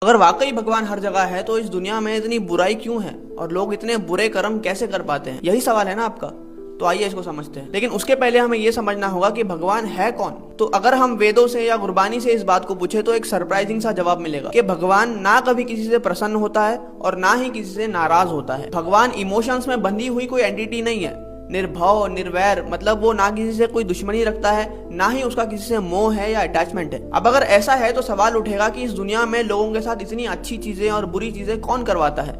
अगर वाकई भगवान हर जगह है तो इस दुनिया में इतनी बुराई क्यों है और लोग इतने बुरे कर्म कैसे कर पाते हैं? यही सवाल है ना आपका। तो आइए इसको समझते हैं, लेकिन उसके पहले हमें यह समझना होगा कि भगवान है कौन। तो अगर हम वेदों से या गुरबानी से इस बात को पूछे तो एक सरप्राइजिंग सा जवाब मिलेगा कि भगवान ना कभी किसी से प्रसन्न होता है और ना ही किसी से नाराज होता है। भगवान इमोशंस में बंधी हुई कोई एंटिटी नहीं है, निर्भव निर्वैर, मतलब वो ना किसी से कोई दुश्मनी रखता है, ना ही उसका किसी से मोह है या अटैचमेंट है। अब अगर ऐसा है तो सवाल उठेगा कि इस दुनिया में लोगों के साथ इतनी अच्छी चीजें और बुरी चीजें कौन करवाता है।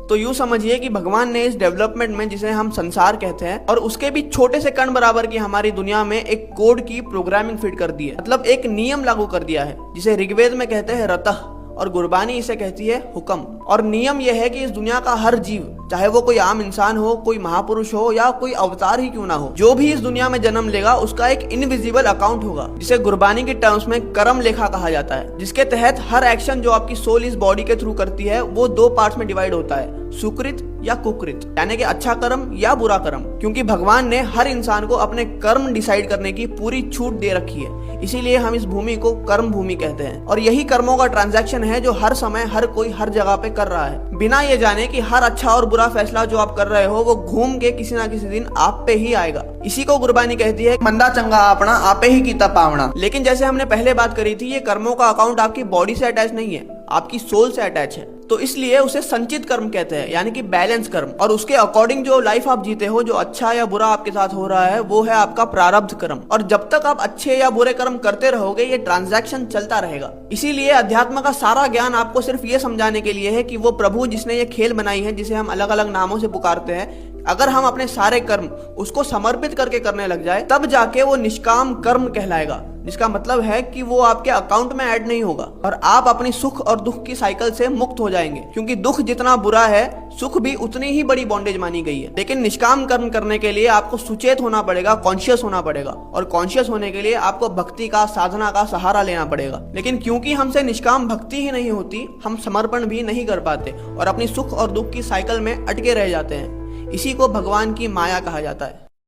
तो यूं समझिए कि भगवान ने इस डेवलपमेंट में, जिसे हम संसार कहते हैं, और उसके भी छोटे से कण बराबर की हमारी दुनिया में एक कोड की प्रोग्रामिंग फिट कर दी है, मतलब एक नियम लागू कर दिया है, जिसे ऋग्वेद में कहते हैं रतः और गुरबानी इसे कहती है हुक्म। और नियम यह है कि इस दुनिया का हर जीव, चाहे वो कोई आम इंसान हो, कोई महापुरुष हो या कोई अवतार ही क्यों ना हो, जो भी इस दुनिया में जन्म लेगा उसका एक इनविजिबल अकाउंट होगा, जिसे गुरबानी के टर्म्स में कर्म लेखा कहा जाता है, जिसके तहत हर एक्शन जो आपकी सोल इस बॉडी के थ्रू करती है वो दो पार्ट्स में डिवाइड होता है, सुकृत या कुकृत, यानी कि अच्छा कर्म या बुरा कर्म। क्योंकि भगवान ने हर इंसान को अपने कर्म डिसाइड करने की पूरी छूट दे रखी है, इसीलिए हम इस भूमि को कर्म भूमि कहते हैं। और यही कर्मों का ट्रांजैक्शन है जो हर समय हर कोई हर जगह पे कर रहा है, बिना ये जाने कि हर अच्छा और बुरा फैसला जो आप कर रहे हो वो घूम के किसी ना किसी दिन आप पे ही आएगा। इसी को गुरबानी कहती है मंदा चंगा आपना आपे ही कीता पावना। लेकिन जैसे हमने पहले बात करी थी, ये कर्मों का अकाउंट आपकी बॉडी से अटैच नहीं है, आपकी सोल से अटैच है, तो इसलिए उसे संचित कर्म कहते हैं, यानी कि बैलेंस कर्म। और उसके अकॉर्डिंग जो लाइफ आप जीते हो, जो अच्छा या बुरा आपके साथ हो रहा है, वो है आपका प्रारब्ध कर्म। और जब तक आप अच्छे या बुरे कर्म करते रहोगे ये ट्रांजैक्शन चलता रहेगा। इसीलिए अध्यात्म का सारा ज्ञान आपको सिर्फ ये समझाने के लिए है कि वो प्रभु जिसने ये खेल बनाई है, जिसे हम अलग अलग नामों से पुकारते हैं, अगर हम अपने सारे कर्म उसको समर्पित करके करने लग जाए तब जाके वो निष्काम कर्म कहलाएगा, जिसका मतलब है कि वो आपके अकाउंट में ऐड नहीं होगा और आप अपनी सुख और दुख की साइकिल से मुक्त हो जाएंगे। क्योंकि दुख जितना बुरा है, सुख भी उतनी ही बड़ी बॉन्डेज मानी गई है। लेकिन निष्काम कर्म करने के लिए आपको सुचेत होना पड़ेगा, कॉन्शियस होना पड़ेगा, और कॉन्शियस होने के लिए आपको भक्ति का, साधना का सहारा लेना पड़ेगा। लेकिन क्योंकि हमसे निष्काम भक्ति ही नहीं होती, हम समर्पण भी नहीं कर पाते और अपनी सुख और दुख की साइकिल में अटके रह जाते हैं। इसी को भगवान की माया कहा जाता है।